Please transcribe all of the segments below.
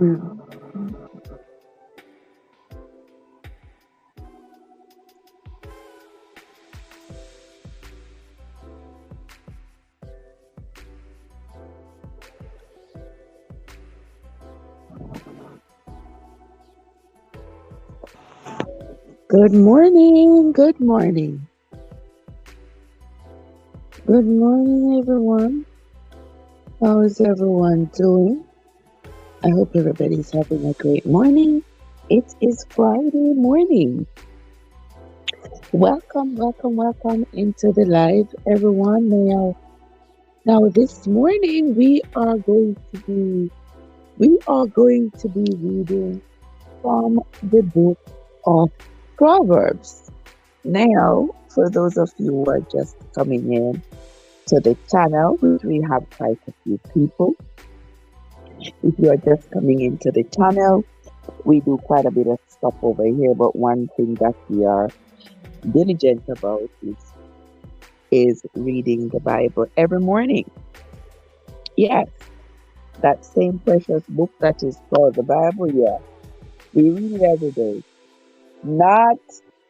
Mm. Good morning. Good morning. Good morning, everyone. How is everyone doing? I hope everybody's having a great morning. It is Friday morning. Welcome, welcome, welcome into the live, everyone. Now this morning we are going to be reading from the book of Proverbs. Now, for those of you who are just coming in to the channel, which we have quite a few people, if you are just coming into the channel, we do quite a bit of stuff over here, but one thing that we are diligent about is reading the Bible every morning. Yes, that same precious book that is called the Bible, yeah. We read it every day. Not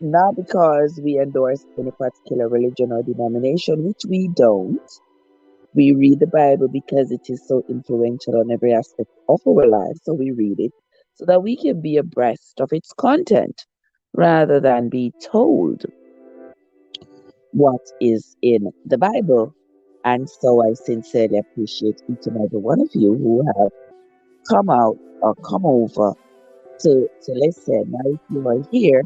not because we endorse any particular religion or denomination, which we don't. We read the Bible because it is so influential on every aspect of our lives. So we read it so that we can be abreast of its content rather than be told what is in the Bible. And so I sincerely appreciate each and every one of you who have come out or come over to listen. Now, if you are here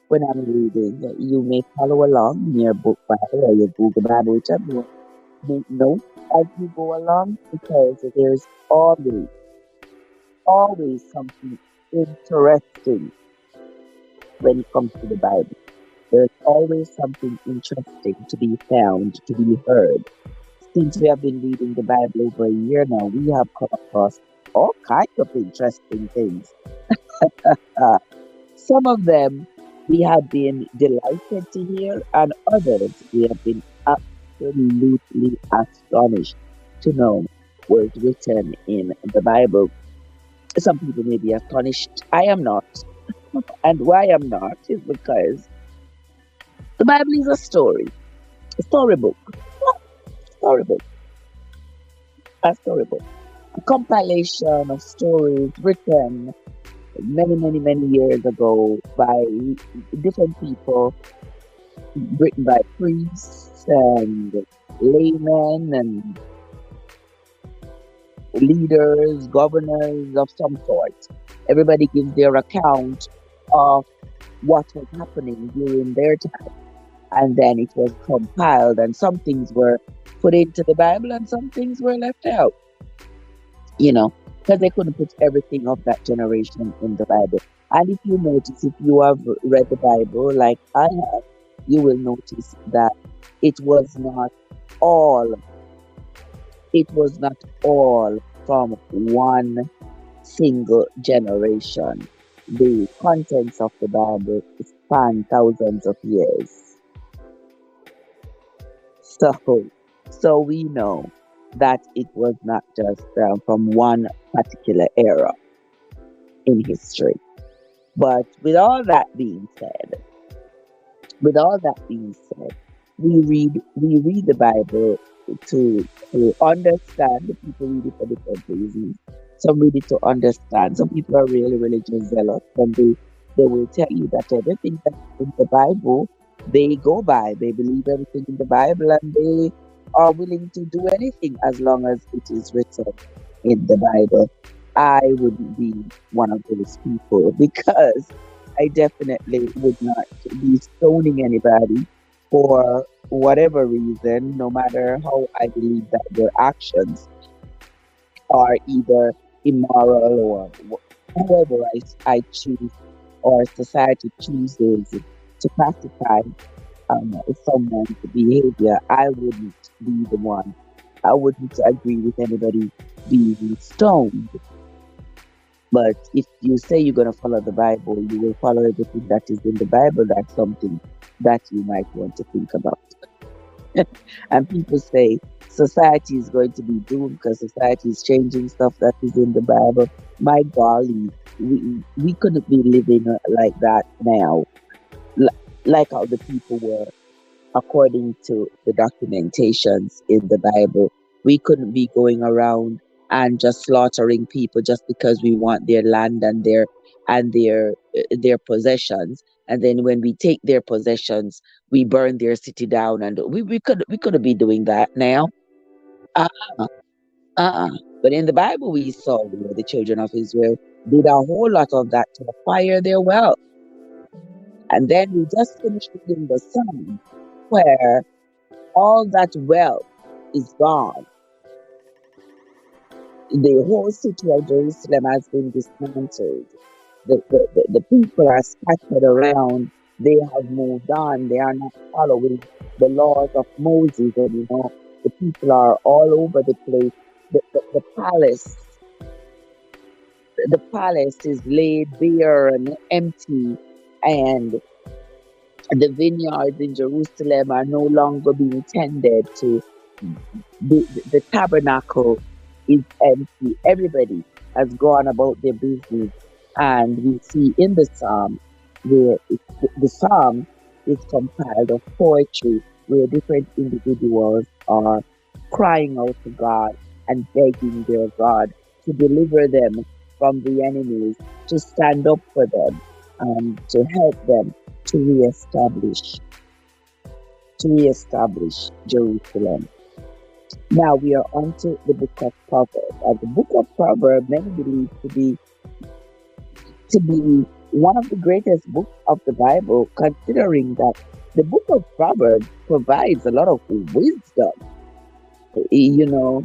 when I'm reading, you may follow along in your book Bible or your Google Bible, whichever one. Make notes as you go along because there's always something interesting when it comes to the Bible. There's always something interesting to be found, to be heard. Since we have been reading the Bible over a year now, we have come across all kinds of interesting things. Uh, some of them we have been delighted to hear, and others we have been absolutely astonished to know was written in the Bible. Some people may be astonished. I am not. And why I'm not is because the Bible is a storybook, storybook, a storybook, a compilation of stories written many years ago by different people, written by priests and laymen and leaders, governors of some sort. Everybody gives their account of what was happening during their time. And then it was compiled, and some things were put into the Bible and some things were left out, you know, because they couldn't put everything of that generation in the Bible. And if you notice, if you have read the Bible like I have, you will notice that it was not all, it was not all from one single generation. The contents of the Bible span thousands of years. So, so we know that it was not just from one particular era in history. But with all that being said, we read the Bible to understand. The people read it for different reasons. Some read it to understand. Some people are really religious zealous, and they will tell you that everything that's in the Bible they go by. They believe everything in the Bible, and they are willing to do anything as long as it is written in the Bible. I wouldn't be one of those people because I definitely would not be stoning anybody for whatever reason, no matter how I believe that their actions are either immoral or however I choose or society chooses to classify someone's behavior. I wouldn't be the one. I wouldn't agree with anybody being stoned. But if you say you're going to follow the Bible, you will follow everything that is in the Bible. That's something that you might want to think about. And people say society is going to be doomed because society is changing stuff that is in the Bible. My golly, we couldn't be living like that now, like how the people were according to the documentations in the Bible. We couldn't be going around and just slaughtering people just because we want their land and their possessions. And then when we take their possessions, we burn their city down. And we couldn't be doing that now. Uh-uh, uh-uh. But in the Bible, we saw where the children of Israel did a whole lot of that to acquire their wealth. And then we just finished reading the Psalm where all that wealth is gone. The whole city of Jerusalem has been dismantled. The people are scattered around. They have moved on. They are not following the laws of Moses anymore. The people are all over the place. The palace is laid bare and empty, and the vineyards in Jerusalem are no longer being tended to. The tabernacle is empty. Everybody has gone about their business. And we see in the psalm where the psalm is compiled of poetry where different individuals are crying out to God and begging their God to deliver them from the enemies, to stand up for them, and to help them to reestablish Jerusalem. Now we are on to the book of Proverbs. The book of Proverbs, many believe to be one of the greatest books of the Bible, considering that the book of Proverbs provides a lot of wisdom, you know,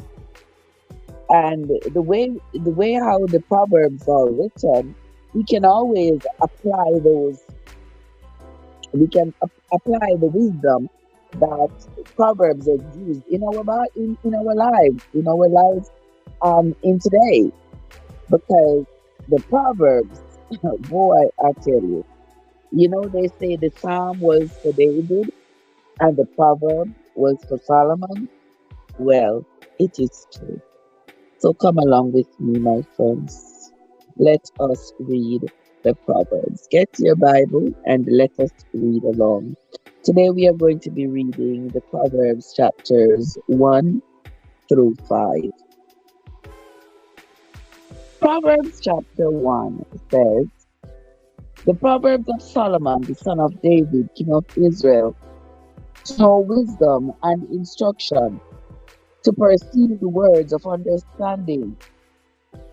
and the way how the Proverbs are written, we can always apply the wisdom that Proverbs has used in our lives in today, because the Proverbs, boy, I tell you, they say the Psalm was for David and the Proverb was for Solomon. Well, it is true. So come along with me, my friends. Let us read the Proverbs. Get your Bible and let us read along. Today we are going to be reading the Proverbs chapters 1 through 5. Proverbs chapter 1 says, The Proverbs of Solomon, the son of David, king of Israel, to know wisdom and instruction, to perceive the words of understanding,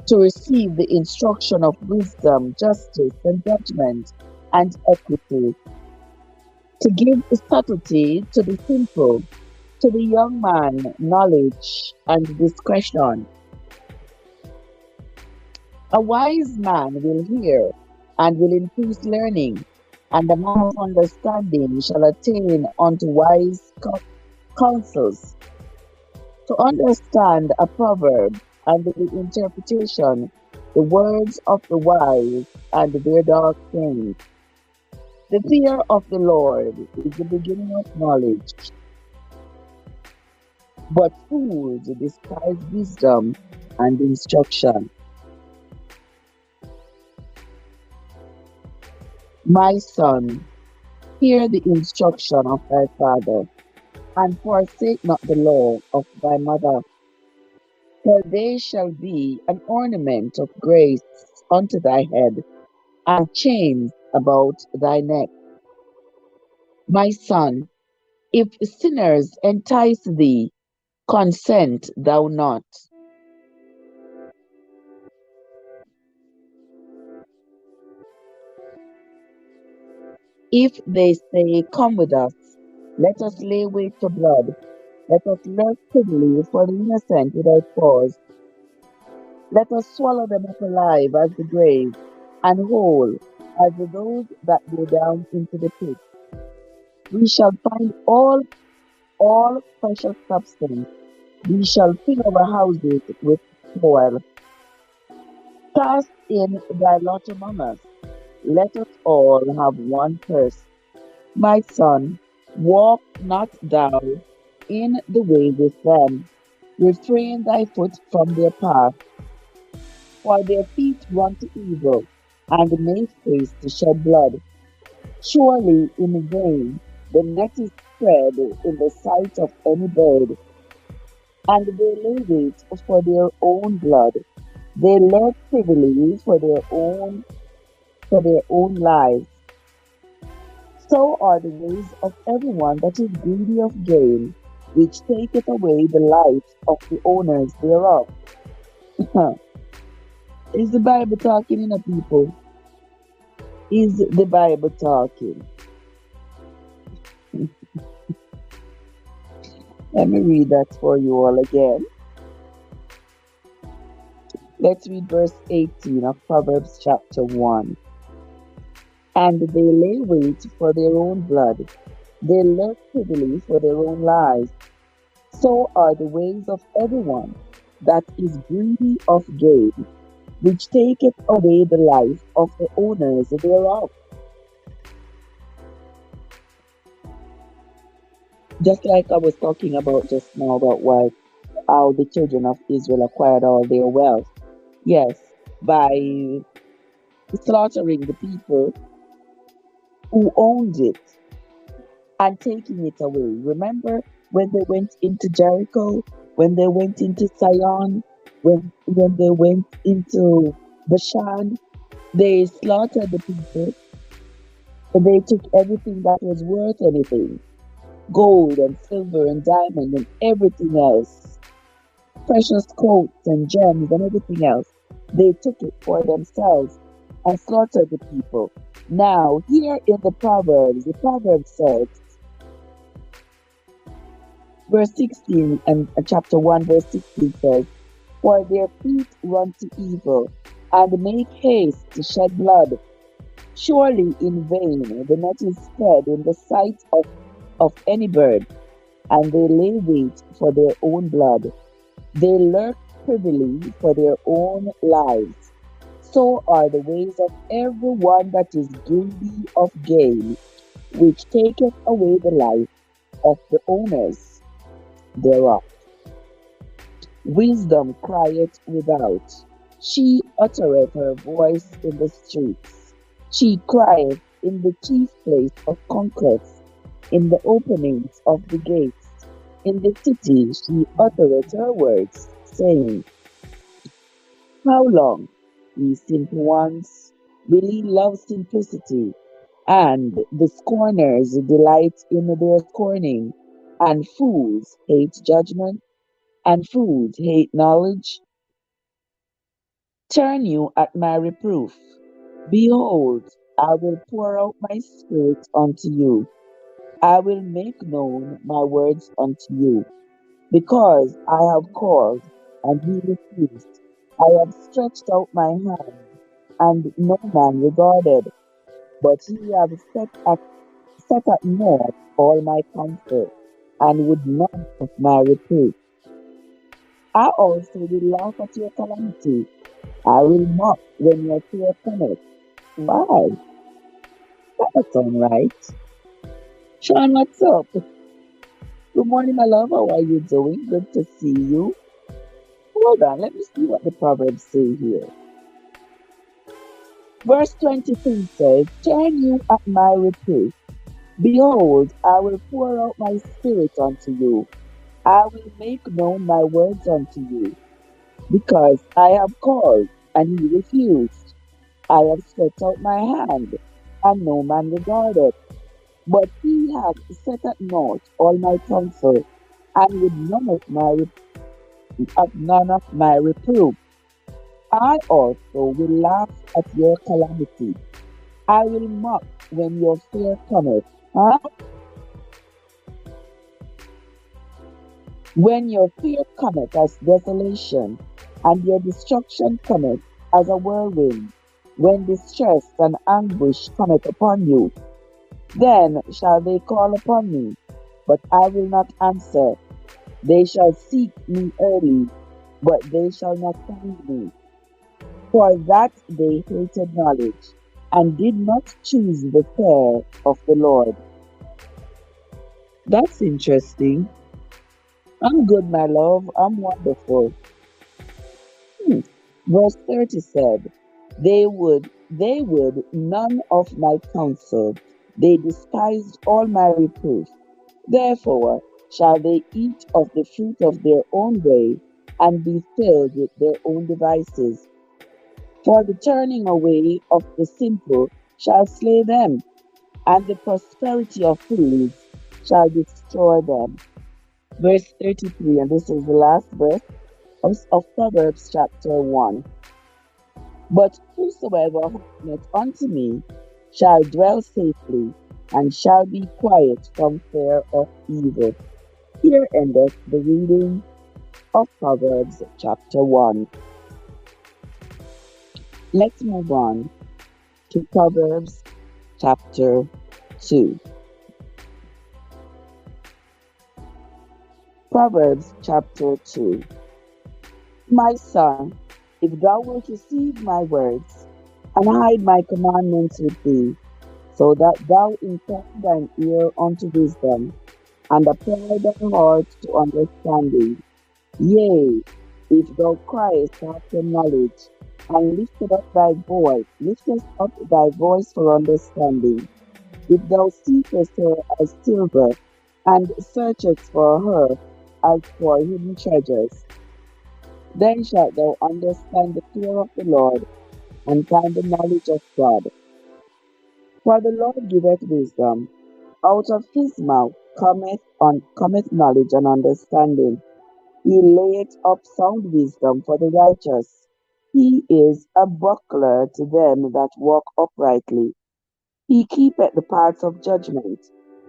to receive the instruction of wisdom, justice, and judgment, and equity, to give subtlety to the simple, to the young man knowledge and discretion. A wise man will hear and will increase learning, and the man of understanding shall attain unto wise counsels. To understand a proverb and the interpretation, the words of the wise and their dark sayings. The fear of the Lord is the beginning of knowledge, but fools despise wisdom and instruction. My son, hear the instruction of thy father, and forsake not the law of thy mother, for they shall be an ornament of grace unto thy head, and chains about thy neck. My son, if sinners entice thee, consent thou not. If they say, Come with us, let us lay wait for blood, let us lurk privily for the innocent without cause, let us swallow them up alive as the grave, and whole as those that go down into the pit. We shall find all precious substance. We shall fill our houses with spoil. Cast in thy lot among us. Let us all have one purse. My son, walk not thou in the way with them. Refrain thy foot from their path, for their feet run to evil, and make haste to shed blood. Surely in vain the net is spread in the sight of any bird, and they lay wait for their own blood. They lurk privily for their own lives. So are the ways of everyone that is greedy of gain, which taketh away the life of the owners thereof. Is the Bible talking in a people? Is the Bible talking? Let me read that for you all again. Let's read verse 18 of Proverbs chapter 1. And they lay wait for their own blood, they lurk privily for their own lives. So are the ways of everyone that is greedy of gain, which taketh away the life of the owners thereof. Just like I was talking about just now about how the children of Israel acquired all their wealth. Yes, by slaughtering the people who owned it and taking it away. Remember when they went into Jericho, when they went into Sion, when they went into Bashan, they slaughtered the people and they took everything that was worth anything. Gold and silver and diamond and everything else. Precious coats and gems and everything else. They took it for themselves and slaughtered the people. Now, here in the Proverbs says, verse 16 and chapter 1, verse 16 says, For their feet run to evil, and make haste to shed blood. Surely in vain the net is spread in the sight of any bird, and they lay wait for their own blood. They lurk privily for their own lives. So are the ways of every one that is greedy of gain, which taketh away the life of the owners thereof. Wisdom crieth without, She uttereth her voice in the streets. She crieth in the chief place of concourse, in the openings of the gates. In the city she uttereth her words, saying, how long, ye simple ones, will ye love simplicity? And the scorners delight in their scorning, and fools hate judgment, and fools hate knowledge. Turn you at my reproof. Behold, I will pour out my spirit unto you. I will make known my words unto you. Because I have called, and he refused. I have stretched out my hand, and no man regarded. But he hath set at naught all my comfort, and would none of my reproof. I also will laugh at your calamity. I will mock when your fear cometh. Why? That's all right. Sean, what's up? Good morning, my love. How are you doing? Good to see you. Hold on, let me see what the Proverbs say here. Verse 23 says, turn you at my reproof. Behold, I will pour out my spirit unto you. I will make known my words unto you. Because I have called, and he refused. I have stretched out my hand, and no man regarded. But he hath set at naught all my counsel, and with none of my reproof. I also will laugh at your calamity. I will mock when your fear cometh. Huh? When your fear cometh as desolation, and your destruction cometh as a whirlwind, when distress and anguish cometh upon you, then shall they call upon me, but I will not answer. They shall seek me early, but they shall not find me. For that they hated knowledge, and did not choose the fear of the Lord. That's interesting. I'm good, my love. I'm wonderful. Hmm. Verse 30 said, they would none of my counsel. They despised all my reproof. Therefore shall they eat of the fruit of their own way, and be filled with their own devices. For the turning away of the simple shall slay them, and the prosperity of fools shall destroy them. Verse 33, and this is the last verse of Proverbs chapter 1. But whosoever hearkeneth unto me shall dwell safely, and shall be quiet from fear of evil. Here endeth the reading of Proverbs chapter 1. Let's move on to Proverbs chapter 2. Proverbs chapter 2. My son, if thou wilt receive my words, and hide my commandments with thee, so that thou incline thine ear unto wisdom, and apply thy heart to understanding. Yea, if thou criest after knowledge, and liftest up thy voice for understanding, if thou seekest her as silver, and searchest for her as for hidden treasures, then shalt thou understand the fear of the Lord, and find the knowledge of God. For the Lord giveth wisdom; out of his mouth cometh knowledge and understanding. He layeth up sound wisdom for the righteous. He is a buckler to them that walk uprightly. He keepeth the paths of judgment,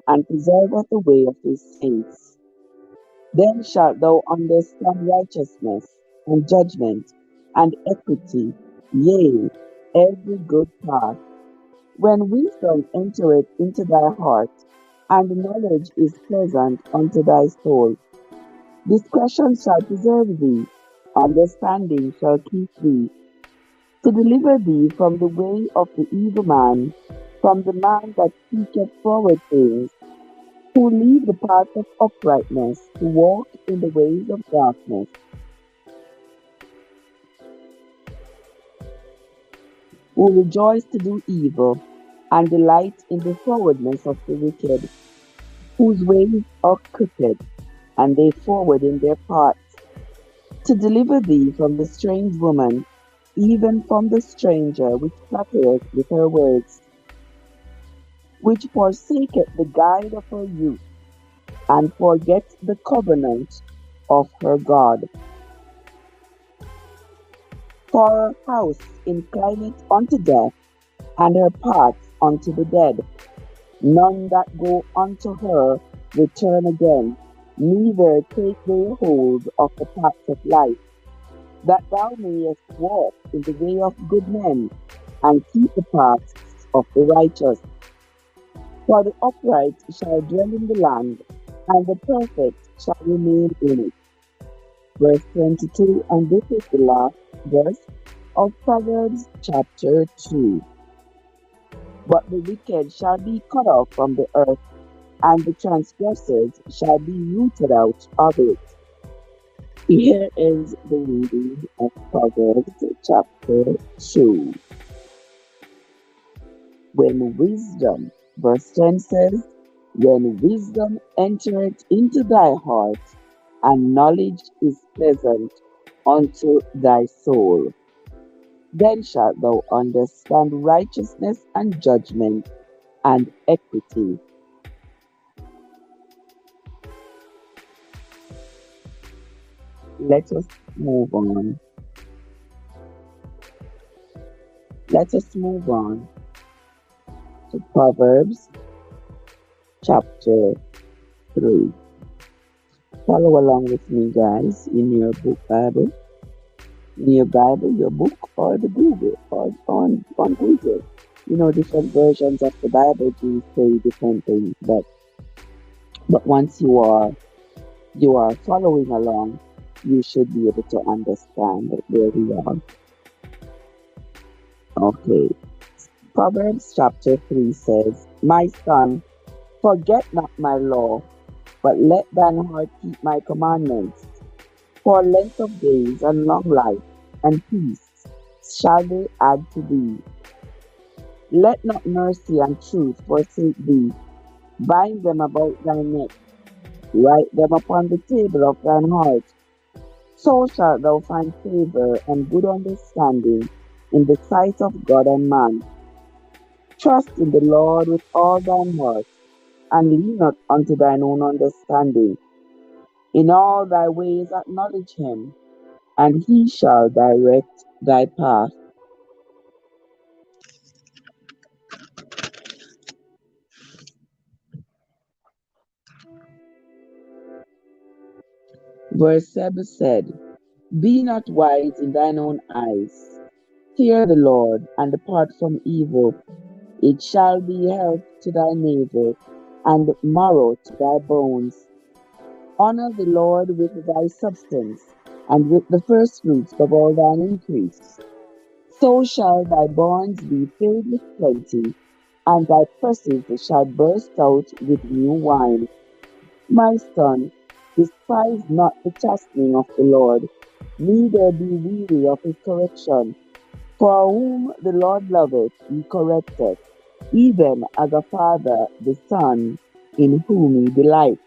and preserveth the way of his saints. Then shalt thou understand righteousness, and judgment, and equity, yea, every good path. When wisdom entereth into thy heart, and knowledge is pleasant unto thy soul, discretion shall preserve thee, understanding shall keep thee, to deliver thee from the way of the evil man, from the man that seeketh forward things, who leave the path of uprightness, to walk in the ways of darkness, who rejoice to do evil, and delight in the forwardness of the wicked, whose ways are crooked, and they forward in their paths, to deliver thee from the strange woman, even from the stranger which flattereth with her words, which forsaketh the guide of her youth, and forgets the covenant of her God. For her house inclineth unto death, and her paths unto the dead. None that go unto her return again, neither take they hold of the paths of life, that thou mayest walk in the way of good men, and keep the paths of the righteous. For the upright shall dwell in the land, and the perfect shall remain in it. Verse 22, and this is the last verse of Proverbs chapter 2. But the wicked shall be cut off from the earth, and the transgressors shall be rooted out of it. Here is the reading of Proverbs chapter 2. When wisdom, verse 10 says, when wisdom entereth into thy heart, and knowledge is pleasant unto thy soul, then shalt thou understand righteousness and judgment and equity. Let us move on. Let us move on to Proverbs chapter 3. Follow along with me, guys, in your book Bible. In your Bible, your book, or the Google, or on Google. You know, different versions of the Bible do say different things, but once you are following along, you should be able to understand where we are. Okay. Proverbs chapter 3 says, my son, forget not my law, but let thine heart keep my commandments. For length of days and long life and peace shall they add to thee. Let not mercy and truth forsake thee. Bind them about thy neck. Write them upon the table of thine heart. So shalt thou find favor and good understanding in the sight of God and man. Trust in the Lord with all thine heart, and lean not unto thine own understanding. In all thy ways acknowledge him, and he shall direct thy path. Verse 7 said, be not wise in thine own eyes. Fear the Lord, and depart from evil. It shall be health to thy navel, and marrow to thy bones. Honor the Lord with thy substance, and with the firstfruits of all thine increase. So shall thy barns be filled with plenty, and thy presses shall burst out with new wine. My son, despise not the chastening of the Lord, neither be weary of his correction. For whom the Lord loveth, he correcteth, even as a father the son in whom he delights.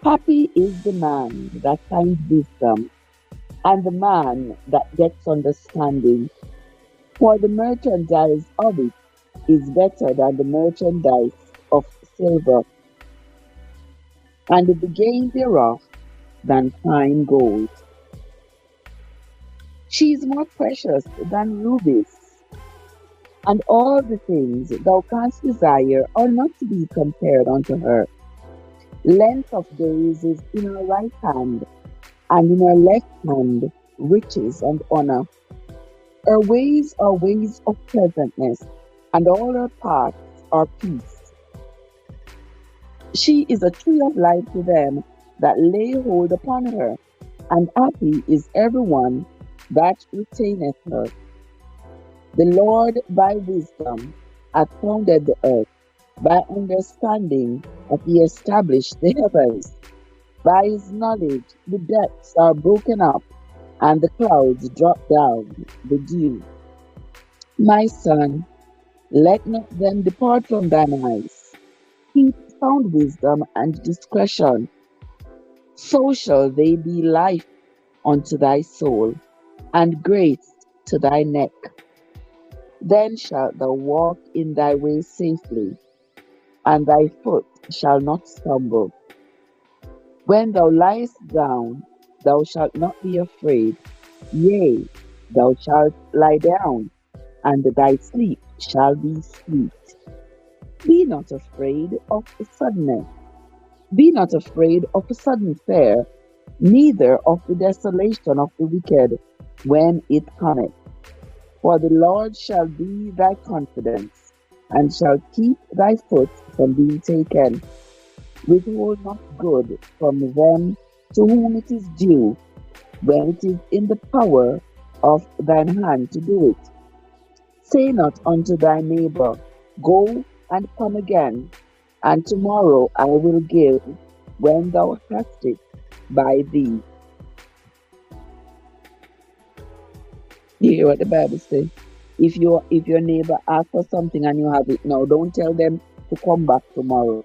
Happy is the man that finds wisdom, and the man that gets understanding. For the merchandise of it is better than the merchandise of silver, and the gain thereof than fine gold. She is more precious than rubies, and all the things thou canst desire are not to be compared unto her. Length of days is in her right hand, and in her left hand riches and honor. Her ways are ways of pleasantness, and all her paths are peace. She is a tree of life to them that lay hold upon her, and happy is everyone that retaineth her. The Lord by wisdom hath founded the earth, by understanding hath he established the heavens. By his knowledge the depths are broken up, and the clouds drop down the dew. My son, let not them depart from thine eyes. Keep sound wisdom and discretion. So shall they be life unto thy soul, and grace to thy neck. Then shalt thou walk in thy way safely, and thy foot shall not stumble. When thou liest down, thou shalt not be afraid. Yea, thou shalt lie down, and thy sleep shall be sweet. Be not afraid of the suddenness. Be not afraid of a sudden fear, neither of the desolation of the wicked when it cometh. For the Lord shall be thy confidence, and shall keep thy foot from being taken. Withhold not good from them to whom it is due, when it is in the power of thine hand to do it. Say not unto thy neighbor, Go and come again, and tomorrow I will give, when thou hast it by thee. You hear what the Bible says? If your neighbor asks for something and you have it now, don't tell them to come back tomorrow.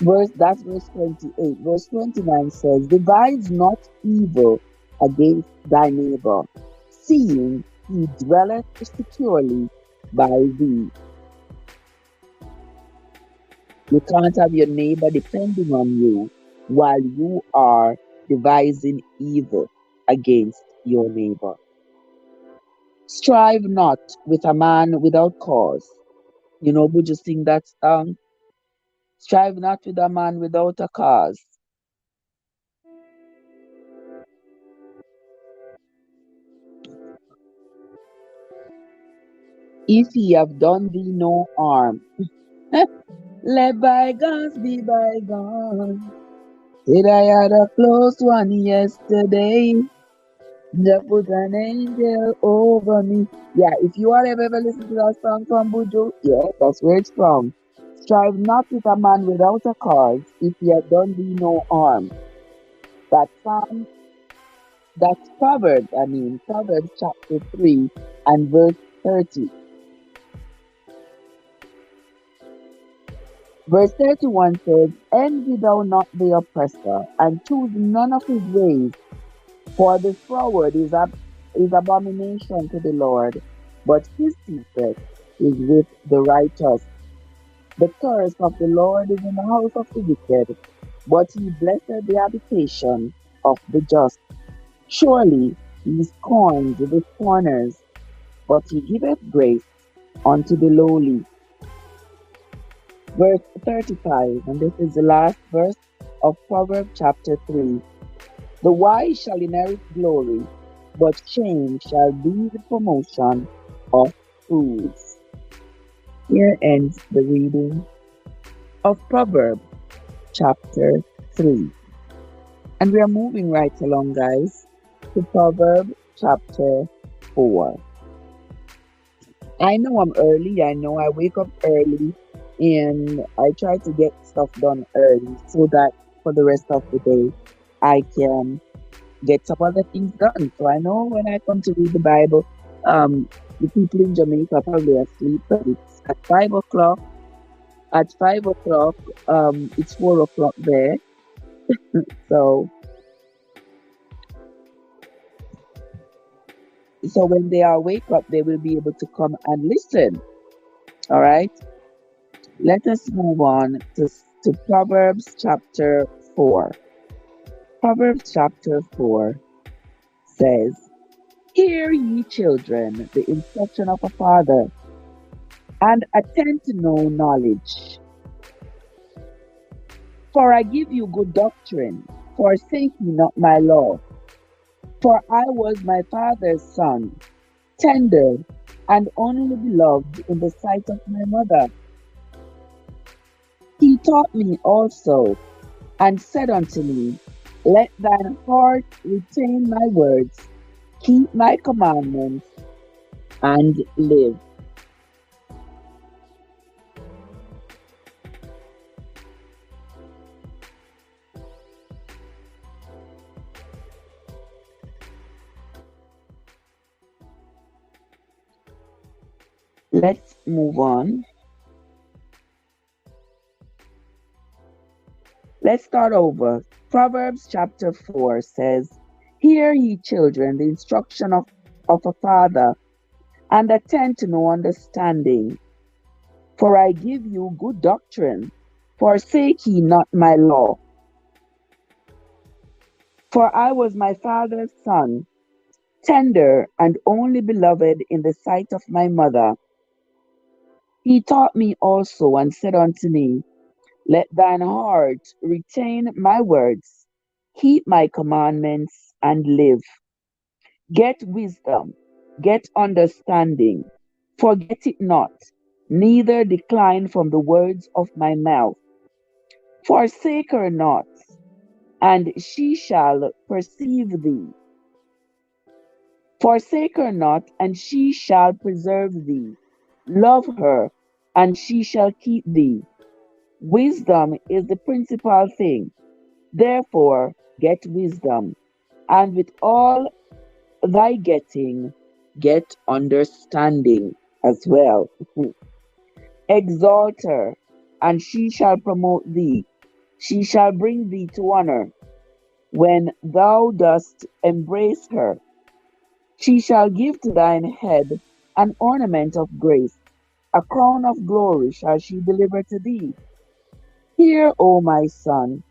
That's verse 28. Verse 29 says, Devise not evil against thy neighbor, seeing he dwelleth securely by thee. You can't have your neighbor depending on you while you are devising evil against your neighbor. Strive not with a man without cause. Would you sing that song? Strive not with a man without a cause. If he have done thee no harm, let bygones be bygones. Did I had a close one yesterday? That put an angel over me. Yeah, if you all have ever listened to that song from Buju, yeah, that's where it's from. Strive not with a man without a cause, if he had done thee no harm. That Psalm, that's Proverbs chapter 3 and verse 30. Verse 31 says, Envy thou not the oppressor, and choose none of his ways, for the froward is abomination to the Lord, but his secret is with the righteous. The curse of the Lord is in the house of the wicked, but he blesseth the habitation of the just. Surely he scorns the scorners, but he giveth grace unto the lowly. Verse 35, and this is the last verse of Proverbs chapter 3. The wise shall inherit glory, but shame shall be the promotion of fools. Here ends the reading of Proverbs chapter 3. And we are moving right along, guys, to Proverbs chapter 4. I know I'm early. I know I wake up early and I try to get stuff done early so that for the rest of the day I can get some other things done. So I know when I come to read the Bible, the people in Jamaica are probably asleep, but it's at 5 o'clock. At 5 o'clock, it's 4 o'clock there. So when they are wake up, they will be able to come and listen. All right. Let us move on to Proverbs chapter 4. Proverbs chapter 4 says, Hear ye children the instruction of a father, and attend to know knowledge. For I give you good doctrine, forsake ye not my law. For I was my father's son, tender and only beloved in the sight of my mother. He taught me also, and said unto me, Let thine heart retain my words, keep my commandments, and live. Let's move on. Let's start over. Proverbs chapter 4 says, Hear ye children the instruction of a father, and attend to no understanding. For I give you good doctrine. Forsake ye not my law. For I was my father's son, tender and only beloved in the sight of my mother. He taught me also and said unto me, Let thine heart retain my words, keep my commandments, and live. Get wisdom, get understanding, forget it not, neither decline from the words of my mouth. Forsake her not, and she shall perceive thee. Forsake her not, and she shall preserve thee. Love her, and she shall keep thee. Wisdom is the principal thing. Therefore, get wisdom, and with all thy getting, get understanding as well. Exalt her, and she shall promote thee. She shall bring thee to honor. When thou dost embrace her, she shall give to thine head an ornament of grace. A crown of glory shall she deliver to thee. Hear, O my son,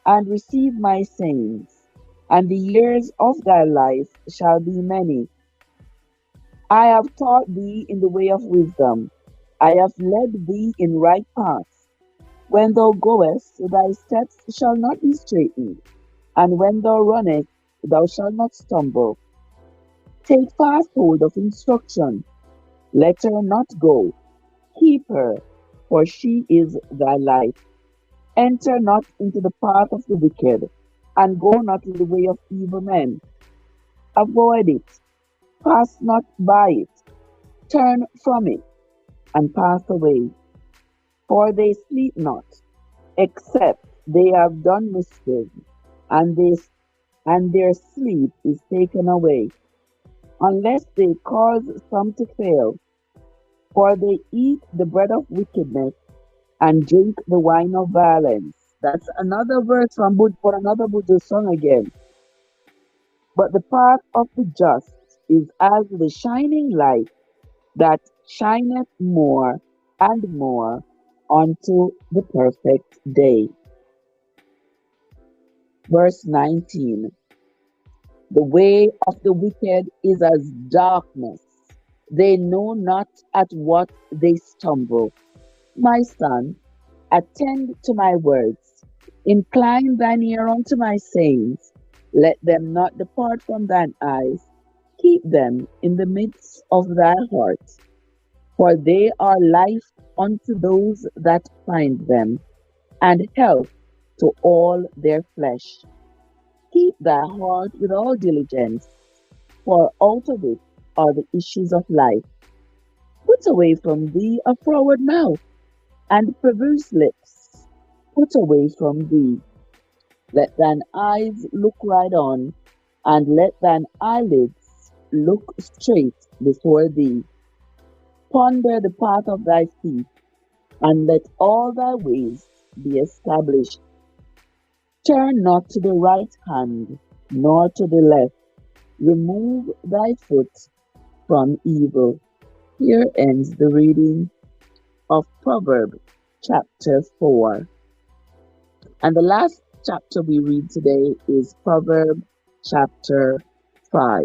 and receive my sayings, and the years of thy life shall be many. I have taught thee in the way of wisdom. I have led thee in right paths. When thou goest, thy steps shall not be straitened, and when thou runnest, thou shalt not stumble. Take fast hold of instruction. Let her not go. Keep her, for she is thy life. Enter not into the path of the wicked, and go not in the way of evil men. Avoid it. Pass not by it. Turn from it, and pass away. For they sleep not, except they have done mischief, and their sleep is taken away, unless they cause some to fail. For they eat the bread of wickedness and drink the wine of violence. That's another verse from for another Buddha song again. But the path of the just is as the shining light that shineth more and more unto the perfect day. Verse 19. The way of the wicked is as darkness. They know not at what they stumble. My son, attend to my words. Incline thine ear unto my sayings. Let them not depart from thine eyes. Keep them in the midst of thy heart. For they are life unto those that find them, and health to all their flesh. Keep thy heart with all diligence, for out of it are the issues of life. Put away from thee a froward mouth, and perverse lips. Put away from thee. Let thine eyes look right on, and let thine eyelids look straight before thee. Ponder the path of thy feet, and let all thy ways be established. Turn not to the right hand, nor to the left. Remove thy foot from evil. Here ends the reading of Proverbs chapter 4. And the last chapter we read today is Proverbs chapter 5.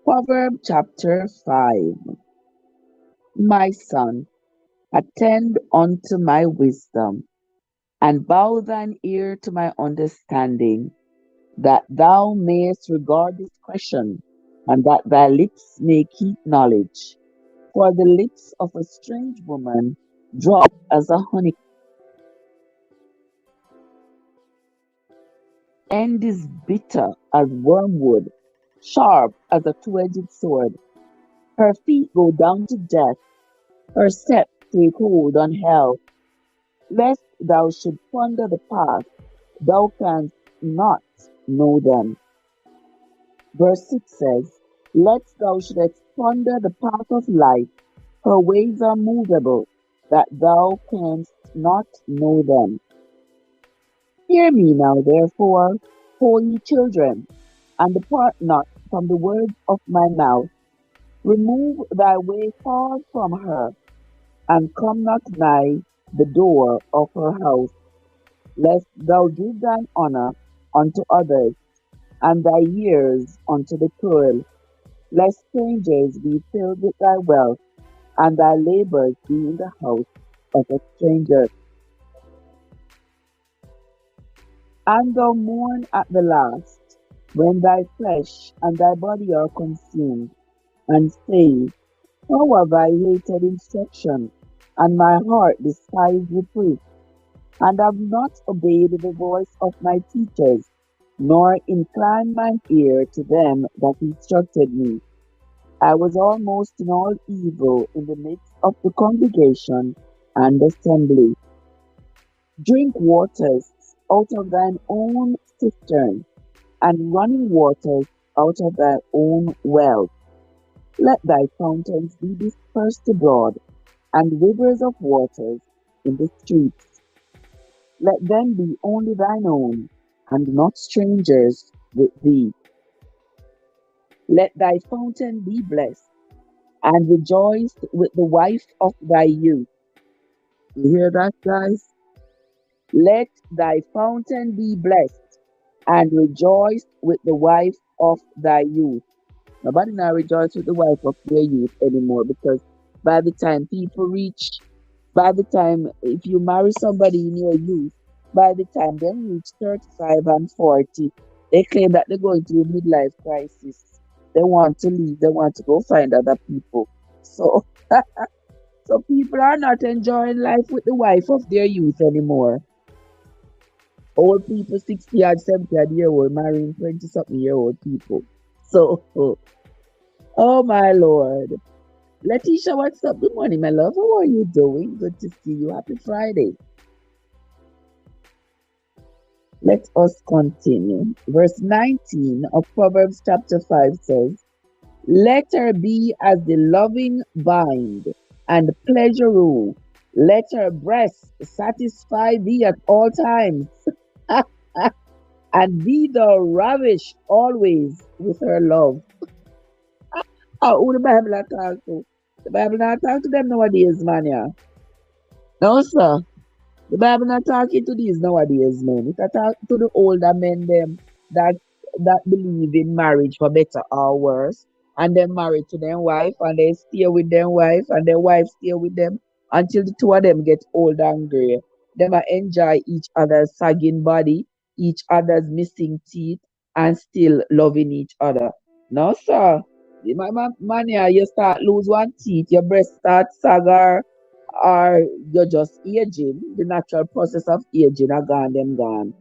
Proverbs chapter 5. My son, attend unto my wisdom, and bow thine ear to my understanding, that thou mayest regard discretion, and that thy lips may keep knowledge. For the lips of a strange woman drop as a honey, end is bitter as wormwood, sharp as a two-edged sword. Her feet go down to death, her steps take hold on hell. Lest thou should ponder the path, thou canst not know them. Verse 6 says, Lest thou shouldest ponder the path of life, her ways are movable, that thou canst not know them. Hear me now, therefore, holy children, and depart not from the words of my mouth. Remove thy way far from her, and come not nigh the door of her house, lest thou give thine honor unto others, and thy years unto the cruel, lest strangers be filled with thy wealth, and thy labors be in the house of a stranger. And thou mourn at the last, when thy flesh and thy body are consumed, and say, How have I hated instruction, and my heart despised reproof, and have not obeyed the voice of my teachers, nor inclined mine ear to them that instructed me. I was almost in all evil in the midst of the congregation and assembly. Drink waters out of thine own cistern, and running waters out of thy own well. Let thy fountains be dispersed abroad, and rivers of waters in the streets. Let them be only thine own, and not strangers with thee. Let thy fountain be blessed, and rejoice with the wife of thy youth. You hear that, guys? Let thy fountain be blessed, and rejoice with the wife of thy youth. Nobody now rejoice with the wife of their youth anymore, because by the time people reach, by the time if you marry somebody in your youth, by the time they reach 35 and 40, they claim that they're going through a midlife crisis. They want to leave, they want to go find other people. So so people are not enjoying life with the wife of their youth anymore. Old people, 60 odd, 70 odd year old, marrying 20 something year old people. So, oh my Lord. Letitia, what's up? Good morning, my love. How are you doing? Good to see you. Happy Friday. Let us continue. Verse 19 of Proverbs chapter 5 says, Let her be as the loving bind and pleasure rule. Let her breast satisfy thee at all times, and be thou ravished always with her love. Who the Bible not talk to? The Bible not talk to them nowadays, man, yeah. No, sir. The Bible not talking to these nowadays, men. It a talk to the older men them that that believe in marriage for better or worse. And then married to their wife and they stay with their wife and their wife stay with them until the two of them get old and grey. Them a enjoy each other's sagging body, each other's missing teeth, and still loving each other. No, sir. Man, yeah, you start lose one teeth, your breast start sag, or you're just aging, the natural process of aging are gone, them gone.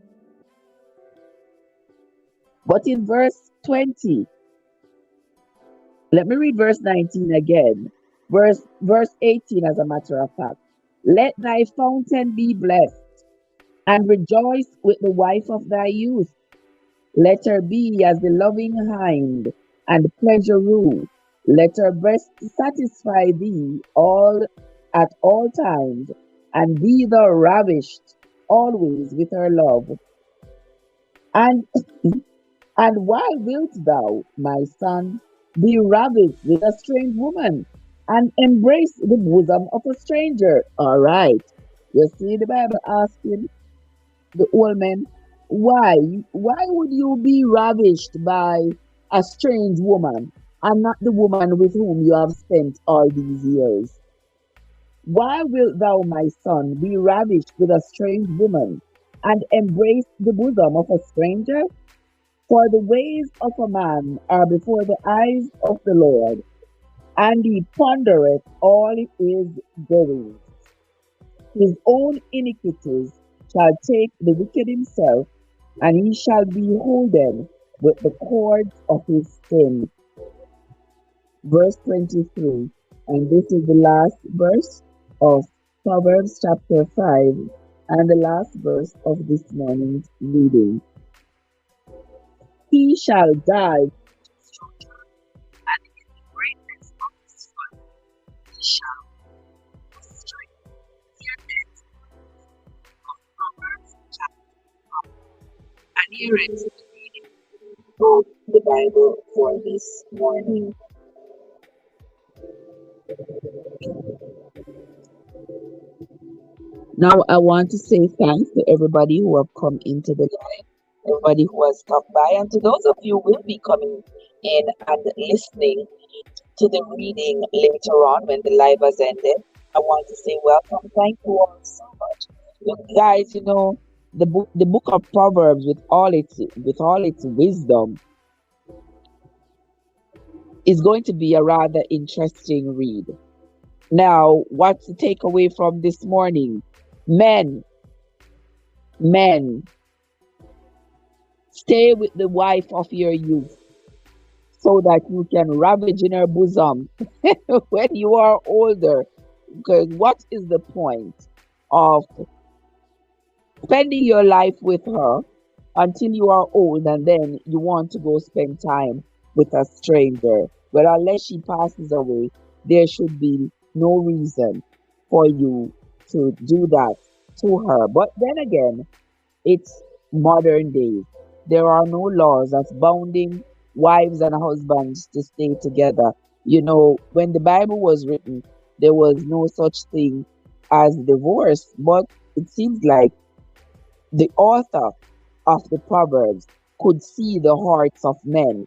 But in verse 20, let me read verse 19 again. Verse 18, as a matter of fact. Let thy fountain be blessed, and rejoice with the wife of thy youth. Let her be as the loving hind, and pleasure rule. Let her breast satisfy thee all at all times, and be thou ravished always with her love. And and why wilt thou, my son, be ravished with a strange woman, and embrace the bosom of a stranger? All right. You see the Bible asking the old man, why would you be ravished by a strange woman and not the woman with whom you have spent all these years? Why wilt thou, my son, be ravished with a strange woman and embrace the bosom of a stranger? For the ways of a man are before the eyes of the Lord, and he pondereth all his doings. His own iniquities shall take the wicked himself, and he shall be holden with the cords of his sin. Verse 23, and this is the last verse of Proverbs chapter 5, and the last verse of this morning's reading. shall dive and in the greatness of his fun he shall strength. Here ends of Proverbs chapter 1. And here ends the reading of the Bible for this morning. Now, I want to say thanks to everybody who have come into the line, everybody who has stopped by, and to those of you who will be coming in and listening to the reading later on when the live has ended. I want to say welcome. Thank you all so much. Look, guys, the book of Proverbs with all its wisdom is going to be a rather interesting read. Now, what's the takeaway from this morning? Men, men, stay with the wife of your youth so that you can ravage in her bosom when you are older. Because what is the point of spending your life with her until you are old and then you want to go spend time with a stranger? Well, unless she passes away, there should be no reason for you to do that to her. But then again, it's modern days. There are no laws that's bounding wives and husbands to stay together. When the Bible was written, there was no such thing as divorce, but it seems like the author of the Proverbs could see the hearts of men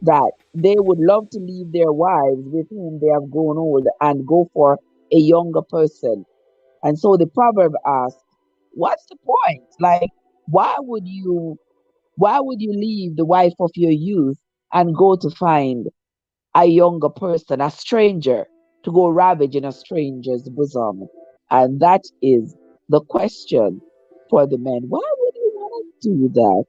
that they would love to leave their wives with whom they have grown old and go for a younger person. And so the proverb asks, what's the point? Like, why would you why would you leave the wife of your youth and go to find a younger person, a stranger, to go ravage in a stranger's bosom? And that is the question for the men. Why would you want to do that?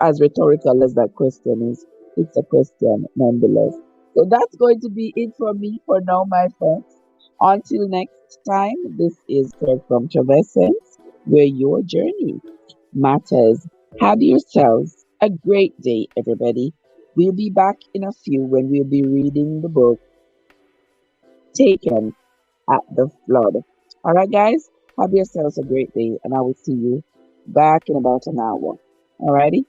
As rhetorical as that question is, it's a question nonetheless. So that's going to be it for me for now, my friends. Until next time, this is Kurt from Traversing, where your journey matters. Have yourselves a great day, everybody. We'll be back in a few when we'll be reading the book Taken at the Flood. All right, guys, have yourselves a great day, and I will see you back in about an hour. Alrighty?